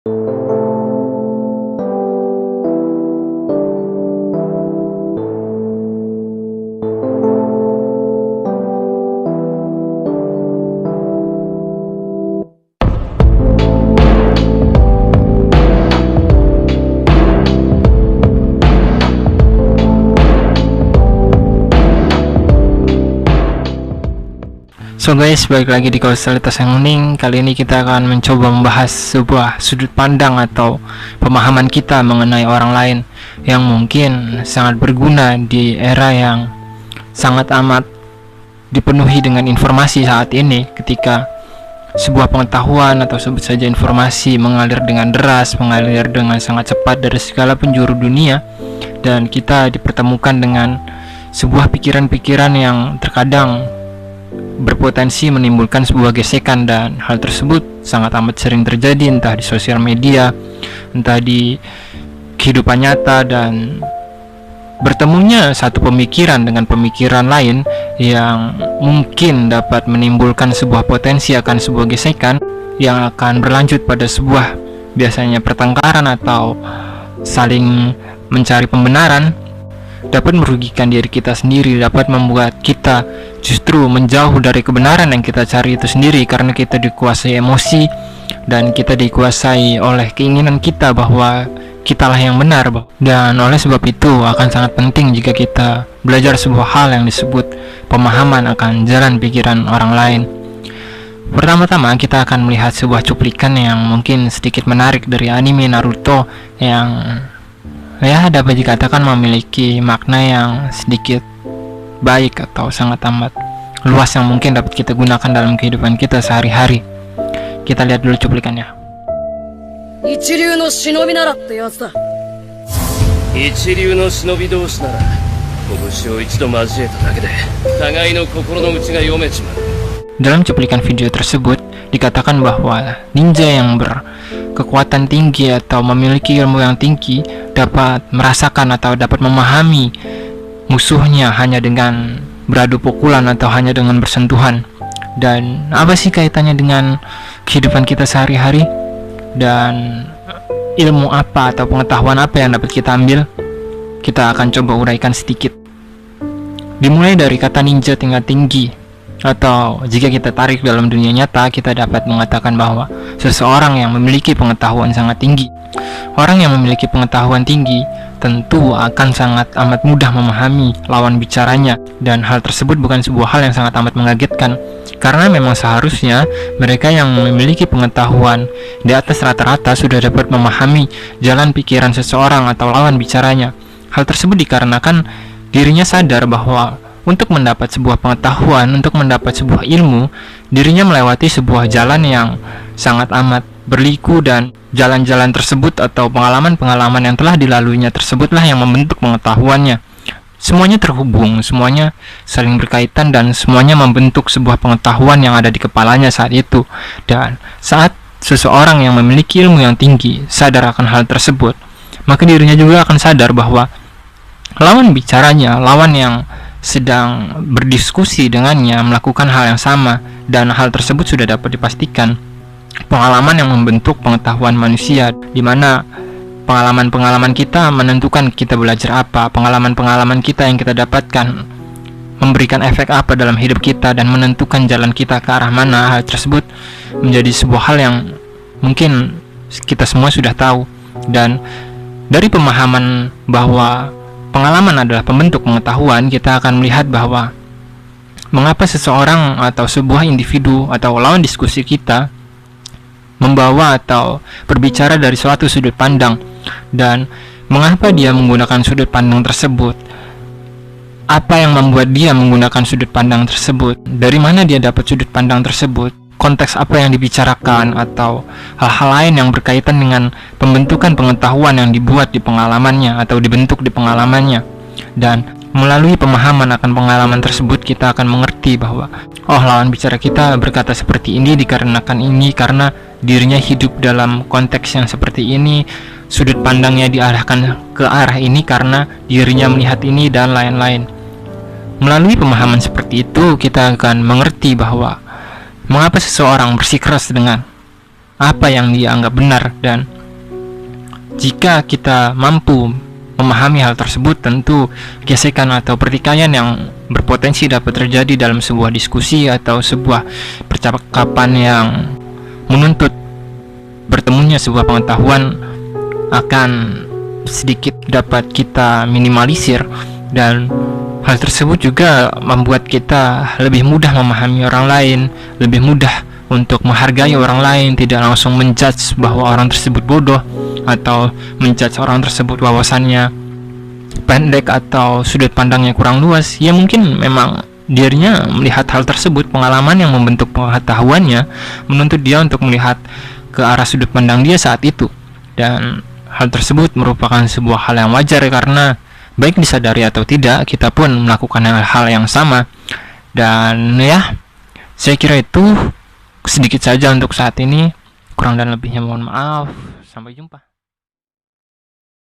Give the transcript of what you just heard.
So guys, balik lagi di Kausalitas yang Hening. Kali ini kita akan mencoba membahas sebuah sudut pandang atau pemahaman kita mengenai orang lain yang mungkin sangat berguna di era yang sangat amat dipenuhi dengan informasi saat ini, ketika sebuah pengetahuan atau sebut saja informasi mengalir dengan deras, mengalir dengan sangat cepat dari segala penjuru dunia, dan kita dipertemukan dengan sebuah pikiran-pikiran yang terkadang berpotensi menimbulkan sebuah gesekan, dan hal tersebut sangat amat sering terjadi entah di sosial media, entah di kehidupan nyata, dan bertemunya satu pemikiran dengan pemikiran lain yang mungkin dapat menimbulkan sebuah potensi akan sebuah gesekan yang akan berlanjut pada sebuah biasanya pertengkaran atau saling mencari pembenaran, dapat merugikan diri kita sendiri, dapat membuat kita justru menjauh dari kebenaran yang kita cari itu sendiri, karena kita dikuasai emosi dan kita dikuasai oleh keinginan kita bahwa kitalah yang benar. Dan oleh sebab itu akan sangat penting jika kita belajar sebuah hal yang disebut pemahaman akan jalan pikiran orang lain. Pertama-tama kita akan melihat sebuah cuplikan yang mungkin sedikit menarik dari anime Naruto yang dapat dikatakan memiliki makna yang sedikit baik atau sangat amat luas yang mungkin dapat kita gunakan dalam kehidupan kita sehari-hari. Kita lihat dulu cuplikannya. Ichiryu no shinobi nara tte yatsu da. Ichiryu no shinobi doushi nara kobushi o ichido majieta dake de tagai no kokoro no uchi ga yomechimau. Dalam cuplikan video tersebut dikatakan bahwa ninja yang berkekuatan tinggi atau memiliki ilmu yang tinggi dapat merasakan atau dapat memahami musuhnya hanya dengan beradu pukulan atau hanya dengan bersentuhan. Dan apa sih kaitannya dengan kehidupan kita sehari-hari? Dan ilmu apa atau pengetahuan apa yang dapat kita ambil? Kita akan coba uraikan sedikit. Dimulai dari kata ninja tingkat tinggi, atau jika kita tarik dalam dunia nyata, kita dapat mengatakan bahwa seseorang yang memiliki pengetahuan sangat tinggi. Orang yang memiliki pengetahuan tinggi tentu akan sangat amat mudah memahami lawan bicaranya, dan hal tersebut bukan sebuah hal yang sangat amat mengagetkan, karena memang seharusnya mereka yang memiliki pengetahuan di atas rata-rata sudah dapat memahami jalan pikiran seseorang atau lawan bicaranya. Hal tersebut dikarenakan dirinya sadar bahwa untuk mendapat sebuah pengetahuan, untuk mendapat sebuah ilmu, dirinya melewati sebuah jalan yang sangat amat berliku, dan jalan-jalan tersebut atau pengalaman-pengalaman yang telah dilaluinya tersebutlah yang membentuk pengetahuannya. Semuanya terhubung, semuanya saling berkaitan, dan semuanya membentuk sebuah pengetahuan yang ada di kepalanya saat itu. Dan saat seseorang yang memiliki ilmu yang tinggi sadar akan hal tersebut, maka dirinya juga akan sadar bahwa lawan bicaranya, lawan yang sedang berdiskusi dengannya melakukan hal yang sama, dan hal tersebut sudah dapat dipastikan pengalaman yang membentuk pengetahuan manusia, di mana pengalaman-pengalaman kita menentukan kita belajar apa, pengalaman-pengalaman kita yang kita dapatkan memberikan efek apa dalam hidup kita dan menentukan jalan kita ke arah mana. Hal tersebut menjadi sebuah hal yang mungkin kita semua sudah tahu, dan dari pemahaman bahwa pengalaman adalah pembentuk pengetahuan, kita akan melihat bahwa mengapa seseorang atau sebuah individu atau lawan diskusi kita membawa atau berbicara dari suatu sudut pandang, dan mengapa dia menggunakan sudut pandang tersebut, apa yang membuat dia menggunakan sudut pandang tersebut, dari mana dia dapat sudut pandang tersebut, konteks apa yang dibicarakan, atau hal-hal lain yang berkaitan dengan pembentukan pengetahuan yang dibuat di pengalamannya atau dibentuk di pengalamannya. Dan melalui pemahaman akan pengalaman tersebut, kita akan mengerti bahwa lawan bicara kita berkata seperti ini dikarenakan ini, karena dirinya hidup dalam konteks yang seperti ini, sudut pandangnya diarahkan ke arah ini karena dirinya melihat ini, dan lain-lain. Melalui pemahaman seperti itu, kita akan mengerti bahwa mengapa seseorang bersikeras dengan apa yang dia anggap benar. Dan jika kita mampu memahami hal tersebut, tentu gesekan atau pertikaian yang berpotensi dapat terjadi dalam sebuah diskusi atau sebuah percakapan yang menuntut bertemunya sebuah pengetahuan akan sedikit dapat kita minimalisir. Dan hal tersebut juga membuat kita lebih mudah memahami orang lain, lebih mudah untuk menghargai orang lain, tidak langsung menjudge bahwa orang tersebut bodoh atau menjudge orang tersebut wawasannya pendek atau sudut pandangnya kurang luas. Ya mungkin memang dirinya melihat hal tersebut, pengalaman yang membentuk pengetahuannya menuntut dia untuk melihat ke arah sudut pandang dia saat itu. Dan hal tersebut merupakan sebuah hal yang wajar, karena baik disadari atau tidak, kita pun melakukan hal yang sama. Dan ya, saya kira itu sedikit saja untuk saat ini. Kurang dan lebihnya mohon maaf. Sampai jumpa.